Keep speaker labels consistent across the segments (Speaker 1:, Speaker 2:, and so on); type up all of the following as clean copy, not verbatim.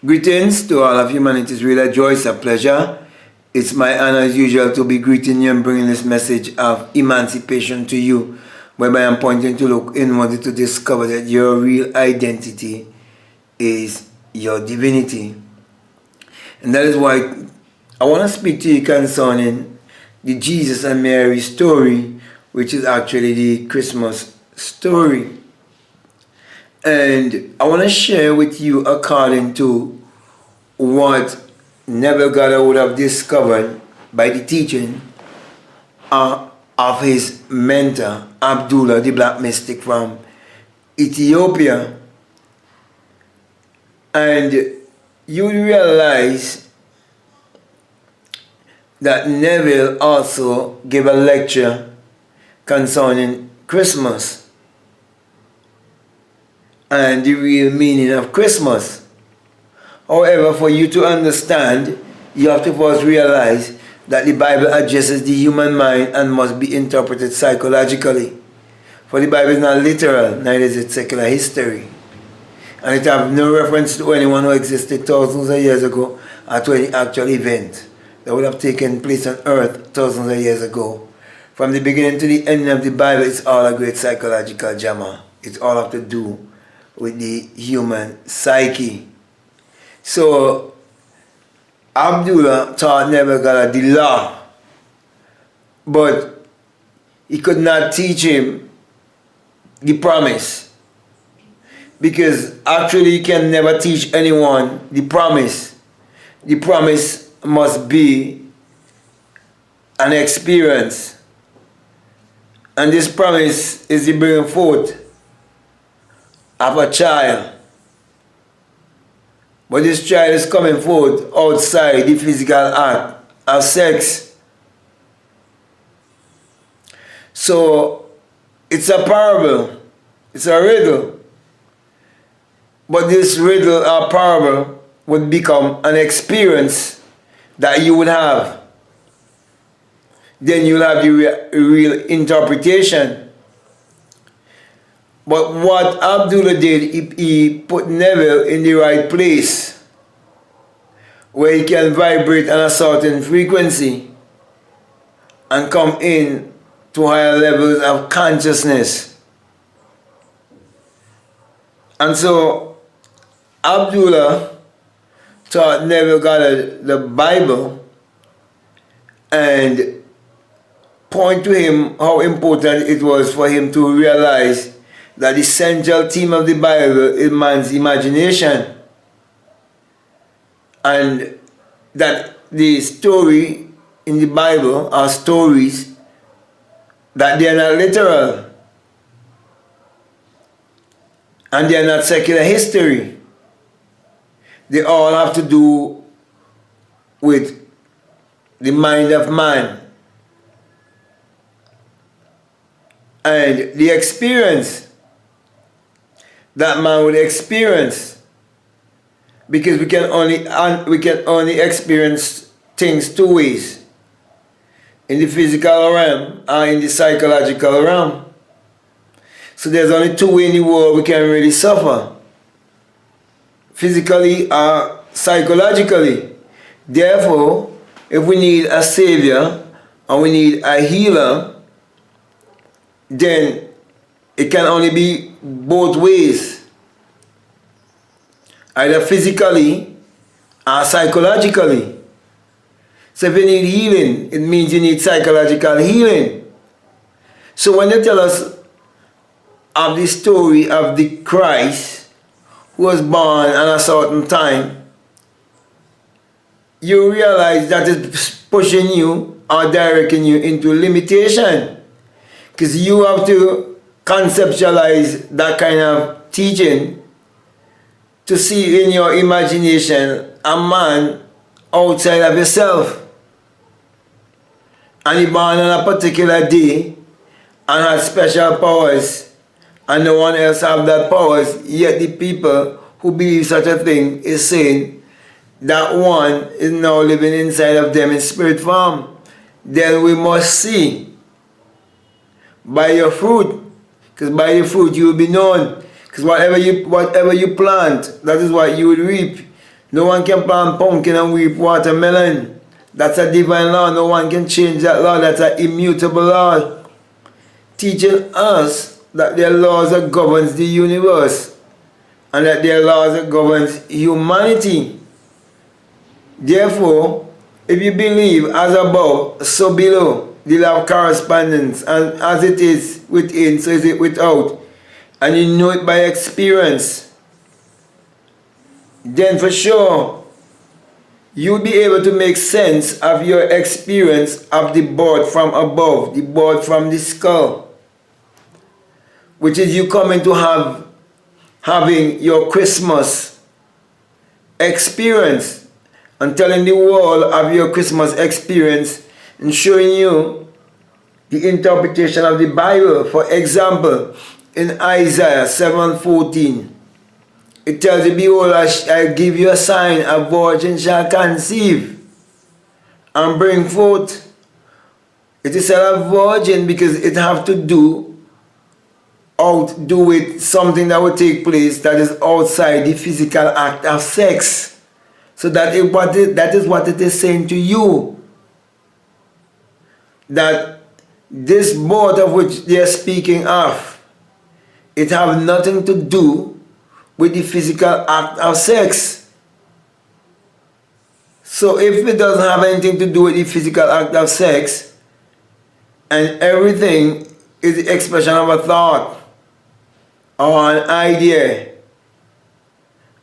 Speaker 1: Greetings to all of humanity. It's really a joy, it's a pleasure. It's my honor as usual to be greeting you and bringing this message of emancipation to you, whereby I'm pointing to look inwardly to discover that your real identity is your divinity. And that is why I want to speak to you concerning the Jesus and Mary story, which is actually the Christmas story. And I want to share with you according to what Neville Goddard would have discovered by the teaching of his mentor, Abdullah, the black mystic from Ethiopia. And you realize that Neville also gave a lecture concerning Christmas and the real meaning of Christmas. However, for you to understand, you have to first realize that the Bible addresses the human mind and must be interpreted psychologically. For the Bible is not literal, neither is it secular history. And it has no reference to anyone who existed thousands of years ago or to any actual event that would have taken place on earth thousands of years ago. From the beginning to the end of the Bible, it's all a great psychological drama. It's all have to do with the human psyche. So, Abdullah taught Neville Goddard the law, but he could not teach him the promise, because actually you can never teach anyone the promise. The promise must be an experience, and this promise is the bringing forth of a child. But this child is coming forth outside the physical act of sex. So it's a parable, it's a riddle. But this riddle or parable would become an experience that you would have. Then you'll have the real interpretation. But what Abdullah did, he put Neville in the right place, where he can vibrate on a certain frequency and come in to higher levels of consciousness. And so Abdullah taught Neville Goddard the Bible and point to him how important it was for him to realize that the central theme of the Bible is man's imagination, and that the story in the Bible are stories that they are not literal and they are not secular history. They all have to do with the mind of man and the experience that man would experience, because we can only experience things two ways: in the physical realm or in the psychological realm. So there's only two ways in the world we can really suffer: physically or psychologically. Therefore, if we need a savior and we need a healer, then it can only be both ways, either physically or psychologically. So if you need healing, it means you need psychological healing. So when they tell us of the story of the Christ who was born at a certain time, you realize that it's pushing you or directing you into limitation, because you have to conceptualize that kind of teaching to see in your imagination a man outside of yourself, and he born on a particular day and has special powers, and no one else have that powers, yet the people who believe such a thing is saying that one is now living inside of them in spirit form. Then we must see by your fruit, because by the fruit you will be known. Because whatever you plant, that is what you will reap. No one can plant pumpkin and reap watermelon. That's a divine law. No one can change that law. That's an immutable law. Teaching us that there are laws that governs the universe and that there are laws that governs humanity. Therefore, if you believe as above, so below, the law of correspondence, and as it is within, so is it without, and you know it by experience, then for sure, you'll be able to make sense of your experience of the birth from above, the birth from the skull, which is you coming to having your Christmas experience and telling the world of your Christmas experience and showing you the interpretation of the Bible. For example, in Isaiah 7:14, it tells you, behold, I give you a sign, a virgin shall conceive and bring forth. It is a virgin because it have to do with something that will take place that is outside the physical act of sex. So that is what it is saying to you. That this birth of which they are speaking of, it have nothing to do with the physical act of sex. So if it doesn't have anything to do with the physical act of sex, and everything is the expression of a thought or an idea,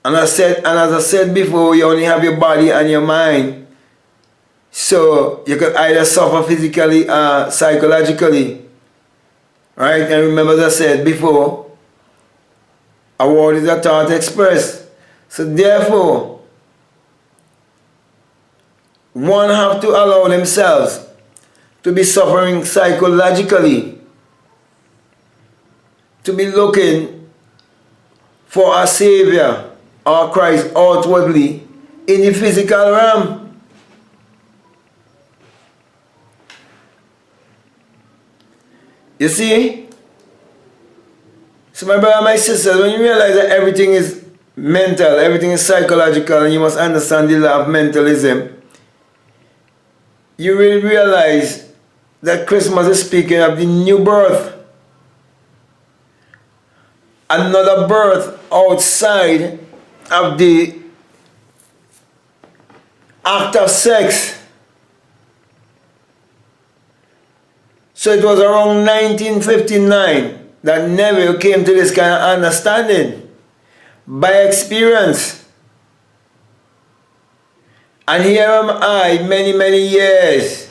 Speaker 1: and as I said before, you only have your body and your mind. So you could either suffer physically or psychologically. Right? And remember, as I said before, a word is a thought expressed. So therefore, one have to allow themselves to be suffering psychologically, to be looking for a Savior or Christ outwardly in the physical realm. You see? So my brother, my sister, when you realize that everything is mental, everything is psychological, and you must understand the law of mentalism, you will realize that Christmas is speaking of the new birth. Another birth outside of the act of sex. So it was around 1959 that Neville came to this kind of understanding by experience. And here am I, many years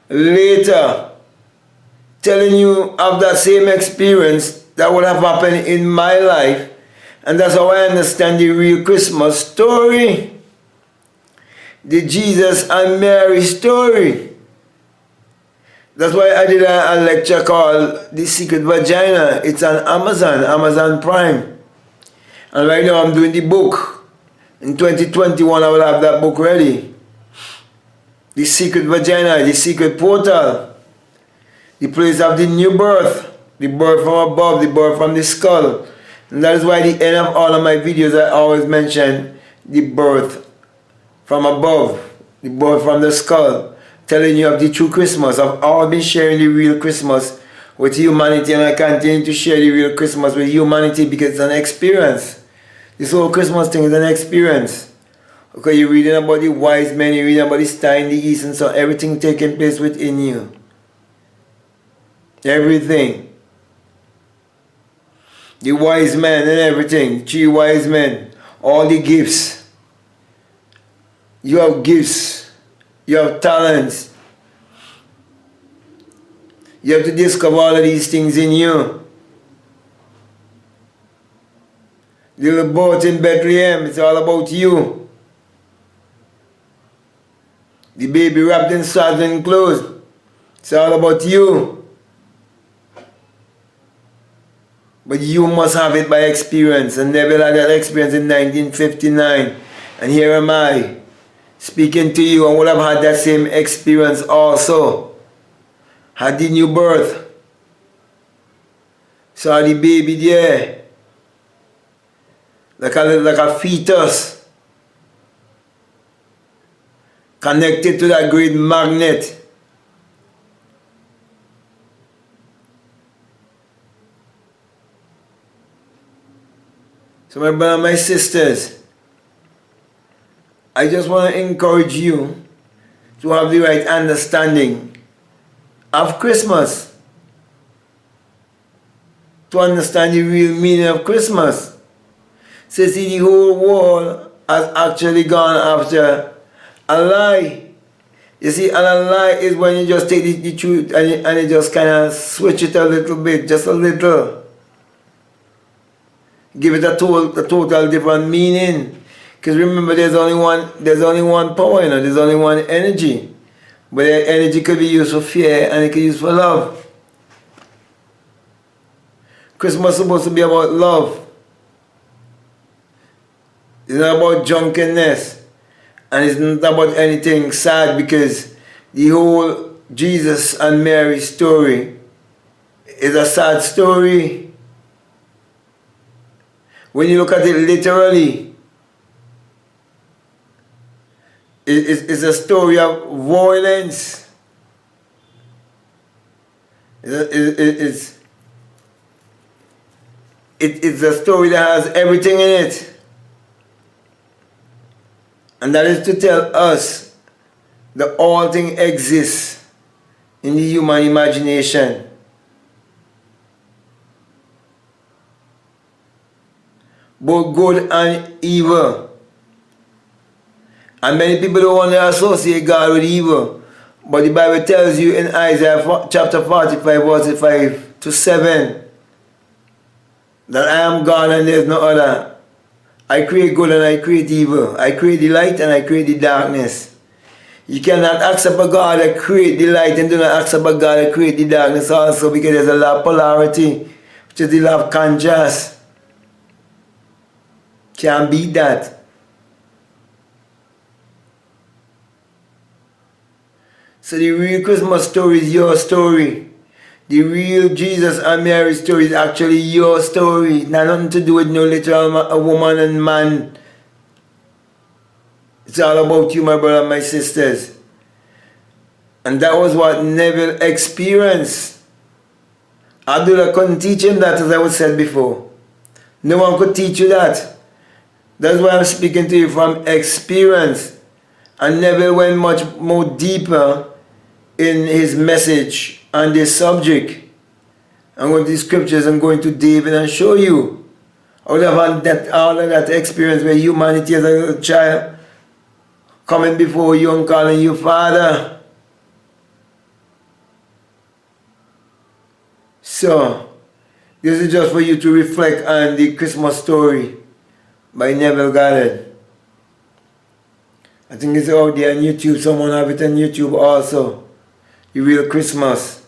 Speaker 1: later, telling you of that same experience that would have happened in my life. And that's how I understand the real Christmas story. The Jesus and Mary story. That's why I did a lecture called The Secret Vagina. It's on Amazon Prime. And right now I'm doing the book. In 2021 I will have that book ready. The Secret Vagina, the Secret Portal. The place of the new birth. The birth from above, the birth from the skull. And that is why at the end of all of my videos I always mention the birth from above. The birth from the skull. Telling you of the true Christmas. I've always been sharing the real Christmas with humanity, and I continue to share the real Christmas with humanity because it's an experience. This whole Christmas thing is an experience. Okay, you're reading about the wise men, you're reading about the star in the east, and so everything taking place within you. Everything. The wise men and everything. 3 wise men. All the gifts. You have gifts. You have talents. You have to discover all of these things in you. You were born in Bethlehem. It's all about you. The baby wrapped in swaddling clothes. It's all about you. But you must have it by experience. And Neville had that experience in 1959. And here am I, speaking to you, and would have had that same experience also. Had the new birth. Saw the baby there. Like a fetus. connected to that great magnet. So my brothers, my sisters, I just want to encourage you to have the right understanding of Christmas, to understand the real meaning of Christmas. So see, the whole world has actually gone after a lie. You see, and a lie is when you just take the truth and you just kind of switch it a little bit, just a little. Give it a total different meaning. Because remember, there's only one power, you know, there's only one energy. But the energy could be used for fear and it could be used for love. Christmas is supposed to be about love. It's not about drunkenness. And it's not about anything sad, because the whole Jesus and Mary story is a sad story. When you look at it literally, it's a story of violence. It's a story that has everything in it. And that is to tell us that all things exist in the human imagination. Both good and evil. And many people don't want to associate God with evil. But the Bible tells you in Isaiah chapter 45, verses 5 to 7, that I am God and there is no other. I create good and I create evil. I create the light and I create the darkness. You cannot accept a God that create the light and do not accept a God that create the darkness also, because there's a law of polarity, which is the law of contrast. Can't beat that. So the real Christmas story is your story. The real Jesus and Mary story is actually your story. It has nothing to do with no literal woman and man. It's all about you, my brother and my sisters. And that was what Neville experienced. Abdullah couldn't teach him that, as I was said before. No one could teach you that. That's why I'm speaking to you from experience. And Neville went much more deeper in his message on this subject. I'm going to the scriptures, I'm going to David and show you all of that experience where humanity as a little child coming before you and calling you Father. So, this is just for you to reflect on the Christmas story by Neville Goddard. I think it's out there on YouTube. Someone have it on YouTube also. The Real Christmas.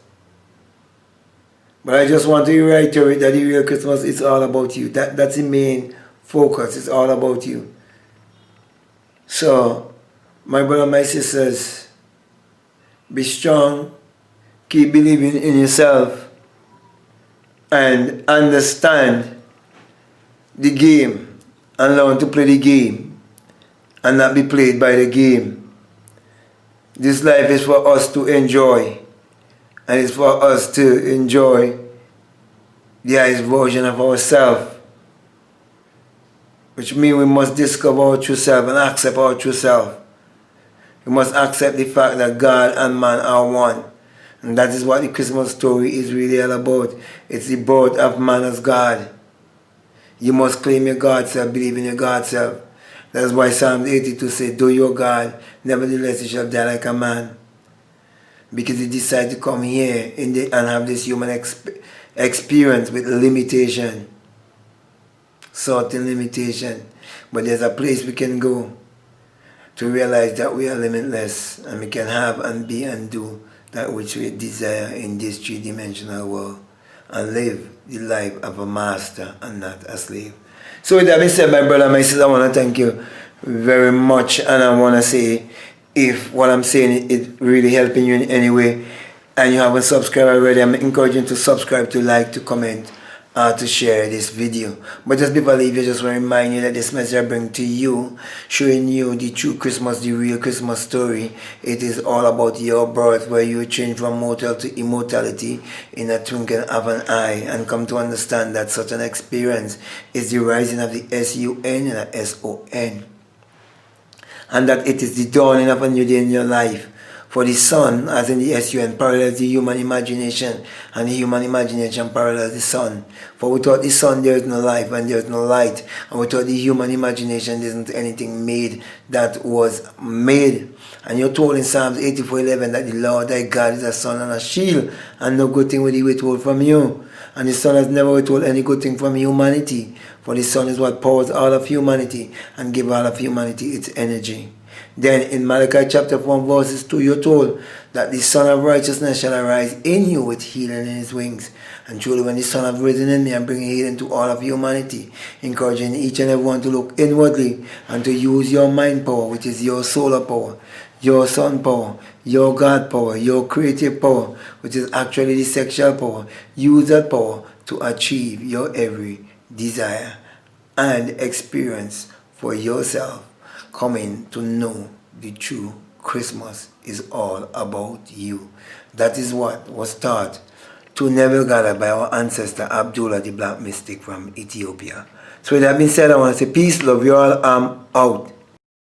Speaker 1: But I just want to reiterate that the Real Christmas is all about you. That's the main focus. It's all about you. So, my brother, my sisters, be strong. Keep believing in yourself. And understand the game. And learn to play the game. And not be played by the game. This life is for us to enjoy. And it's for us to enjoy the highest version of ourselves. Which means we must discover our true self and accept our true self. We must accept the fact that God and man are one. And that is what the Christmas story is really all about. It's the birth of man as God. You must claim your God self, believe in your God self. That's why Psalm 82 says, "Though your God, nevertheless you shall die like a man." Because he decided to come here and have this human experience with limitation. Certain limitation. But there's a place we can go to realize that we are limitless. And we can have and be and do that which we desire in this three-dimensional world. And live the life of a master and not a slave. So with that being said, my brother and my sister, I want to thank you very much. And I want to say, if what I'm saying is really helping you in any way, and you haven't subscribed already, I'm encouraging you to subscribe, to like, to comment, to share this video. But just before I leave, I just want to remind you that this message I bring to you, showing you the true Christmas, the real Christmas story. It is all about your birth, where you change from mortal to immortality in a twinkling of an eye, and come to understand that such an experience is the rising of the sun and the son, and that it is the dawning of a new day in your life. For the sun, as in the sun, parallels the human imagination, and the human imagination parallels the sun. For without the sun, there is no life, and there is no light. And without the human imagination, there isn't anything made that was made. And you're told in Psalms 84:11 that the Lord thy God is a sun and a shield, and no good thing will he withhold from you. And the sun has never withheld any good thing from humanity. For the sun is what powers all of humanity and gives all of humanity its energy. Then in Malachi chapter 1 verses 2, you're told that the Son of Righteousness shall arise in you with healing in his wings. And truly when the Son has risen in me and bringing healing to all of humanity, encouraging each and every one to look inwardly and to use your mind power, which is your solar power, your sun power, your God power, your creative power, which is actually the sexual power. Use that power to achieve your every desire and experience for yourself. Coming to know the true Christmas is all about you. That is what was taught to Neville Goddard by our ancestor Abdullah the Black Mystic from Ethiopia. So with that being said, I want to say peace, love you all, I'm out.